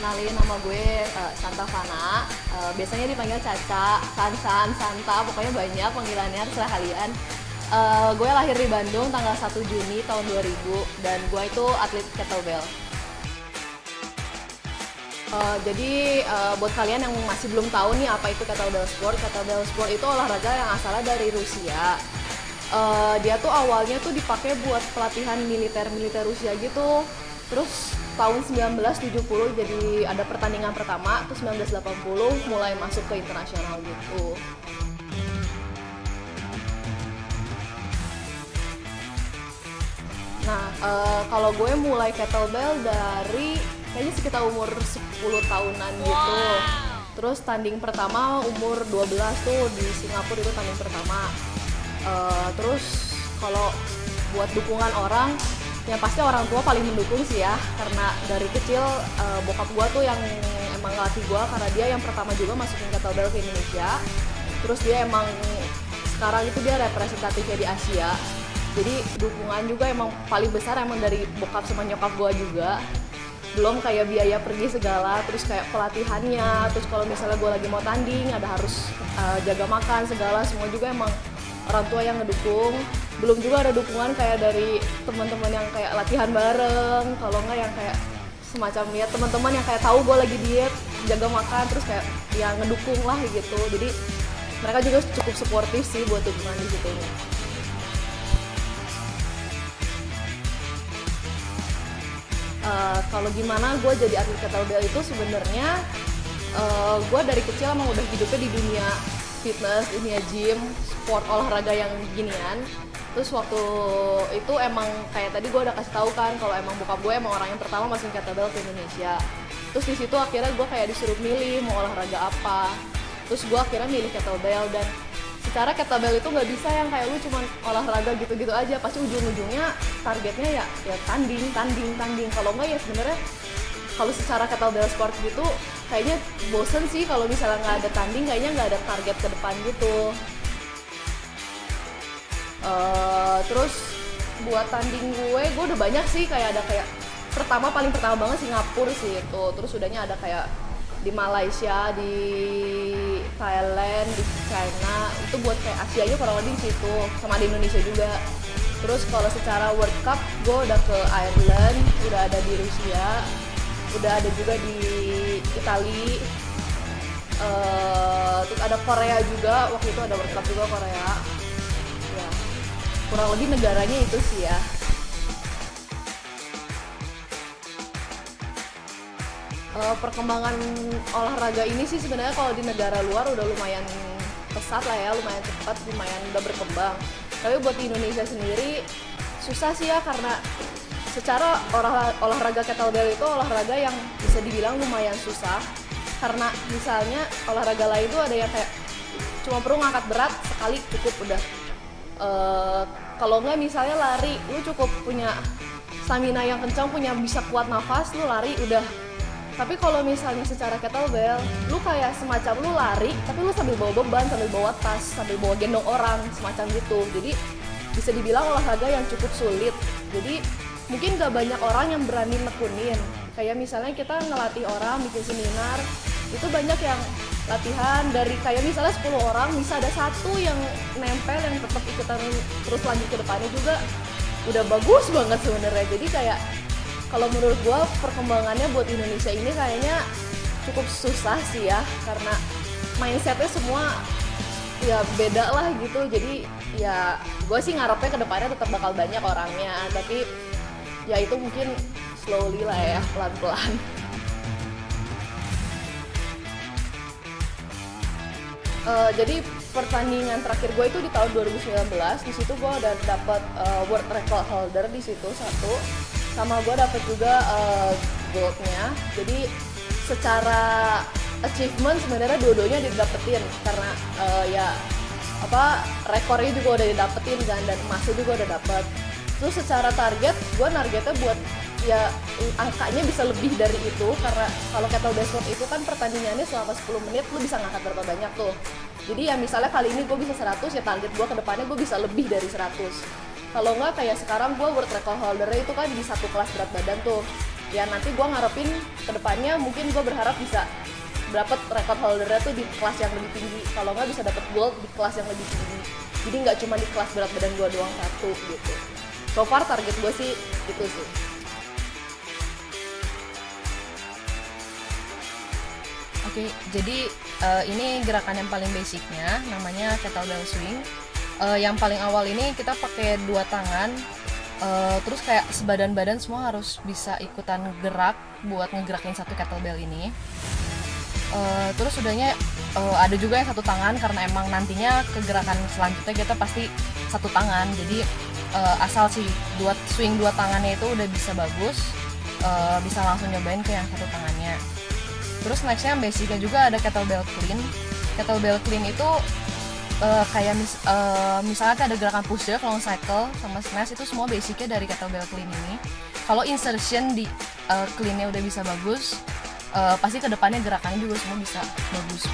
kenalin nama gue Santa Fana. Biasanya dipanggil Caca, Sansan, Santa, pokoknya banyak panggilannya terserah kalian. Gue lahir di Bandung tanggal 1 Juni tahun 2000 dan gue itu atlet kettlebell. Jadi buat kalian yang masih belum tahu nih apa itu kettlebell sport itu olahraga yang asalnya dari Rusia. Dia tuh awalnya tuh dipakai buat pelatihan militer Rusia gitu. Terus tahun 1970 jadi ada pertandingan pertama, terus 1980 mulai masuk ke internasional gitu. Nah, kalau gue mulai kettlebell dari kayaknya sekitar umur 10 tahunan gitu. Terus tanding pertama umur 12 tuh di Singapura, itu tanding pertama. Terus kalau buat dukungan orang, yang pasti orang tua paling mendukung sih ya, karena dari kecil bokap gue tuh yang emang ngelatih gue, karena dia yang pertama juga masukin kettlebell ke Indonesia. Terus dia emang sekarang itu dia representatifnya di Asia. Jadi dukungan juga emang paling besar emang dari bokap sama nyokap gue juga. Belum kayak biaya pergi segala, terus kayak pelatihannya, terus kalau misalnya gue lagi mau tanding ada harus jaga makan segala, semua juga emang orang tua yang ngedukung. Belum juga ada dukungan kayak dari teman-teman yang kayak latihan bareng, kalau nggak yang kayak semacam ya teman-teman yang kayak tahu gue lagi diet, jaga makan, terus kayak ya ngedukung lah gitu. Jadi mereka juga cukup suportif sih buat dukungan di situ. Kalau gimana gue jadi atlet kettlebell itu sebenarnya gue dari kecil emang udah hidupnya di dunia fitness, dunia gym, sport olahraga yang ginian. Terus waktu itu emang kayak tadi gue udah kasih tahu kan kalau emang bokap gue emang orang yang pertama masukin kettlebell ke Indonesia. Terus di situ akhirnya gue kayak disuruh milih mau olahraga apa. Terus gue akhirnya milih kettlebell, dan secara kettlebell itu nggak bisa yang kayak lu cuman olahraga gitu-gitu aja, pasti ujung-ujungnya targetnya ya tanding. Kalau nggak ya sebenarnya kalau secara kettlebell sport gitu kayaknya bosen sih kalau misalnya nggak ada tanding, kayaknya nggak ada target ke depan gitu. Terus buat tanding gue udah banyak sih, kayak ada kayak paling pertama banget Singapura sih itu, terus udahnya ada kayak di Malaysia, di Thailand, di China, itu buat kayak Asia aja kurang lebih di situ, sama di Indonesia juga. Terus kalau secara World Cup, gue udah ke Ireland, udah ada di Rusia, udah ada juga di Italia, terus ada Korea juga, waktu itu ada World Cup juga Korea. Ya, kurang lebih negaranya itu sih ya. Perkembangan olahraga ini sih sebenarnya kalau di negara luar udah lumayan pesat lah ya, lumayan cepat, lumayan udah berkembang. Tapi buat di Indonesia sendiri susah sih ya, karena secara olahraga kettlebell itu olahraga yang bisa dibilang lumayan susah. Karena misalnya olahraga lain itu ada yang kayak cuma perlu ngangkat berat sekali cukup udah. Kalau nggak misalnya lari, lu cukup punya stamina yang kencang, punya bisa kuat nafas, lu lari udah. Tapi kalau misalnya secara kettlebell, lu kayak semacam lu lari, tapi lu sambil bawa beban, sambil bawa tas, sambil bawa gendong orang, semacam gitu. Jadi bisa dibilang olahraga yang cukup sulit. Jadi mungkin gak banyak orang yang berani nekunin. Kayak misalnya kita ngelatih orang, bikin seminar, itu banyak yang latihan dari kayak misalnya 10 orang, bisa ada satu yang nempel, yang tetap ikutan terus lanjut ke depannya juga. Udah bagus banget sebenarnya. Jadi kayak kalau menurut gue perkembangannya buat Indonesia ini kayaknya cukup susah sih ya, karena mindsetnya semua ya beda lah gitu. Jadi ya gue sih ngarepnya ke depannya tetap bakal banyak orangnya, tapi ya itu mungkin slowly lah ya, pelan-pelan. Jadi pertandingan terakhir gue itu di tahun 2019, di situ gue udah dapat world record holder di situ satu, sama gue dapet juga goldnya. Jadi secara achievement sebenarnya dua-duanya didapetin, karena rekornya juga udah didapetin kan, dan emasnya juga udah dapet. Terus secara target, gue targetnya buat ya angkanya bisa lebih dari itu, karena kalau kettlebell sport itu kan pertandingannya selama 10 menit lu bisa ngangkat berapa banyak tuh. Jadi ya misalnya kali ini gue bisa 100, ya target gue ke depannya gue bisa lebih dari 100. Kalau nggak kayak sekarang gue world record holdernya itu kan di satu kelas berat badan tuh. Ya nanti gue ngarepin kedepannya mungkin gue berharap bisa dapat record holdernya tuh di kelas yang lebih tinggi, kalau nggak bisa dapat gold di kelas yang lebih tinggi, jadi nggak cuma di kelas berat badan gue doang satu gitu. So far target gue sih itu sih. Oke, jadi ini gerakan yang paling basicnya namanya kettlebell swing. Yang paling awal ini kita pakai dua tangan, terus kayak sebadan badan semua harus bisa ikutan gerak buat ngegerakin satu kettlebell ini. Terus udahnya ada juga yang satu tangan karena emang nantinya kegerakan selanjutnya kita pasti satu tangan, jadi asal si swing dua tangannya itu udah bisa bagus, bisa langsung nyobain ke yang satu tangannya. Terus nextnya yang basicnya juga ada kettlebell clean. Kettlebell clean itu kayak misalnya ada gerakan push up, long cycle, sama snatch, itu semua basicnya dari kettlebell clean ini. Kalau insertion di cleannya udah bisa bagus, pasti kedepannya gerakannya juga semua bisa bagus.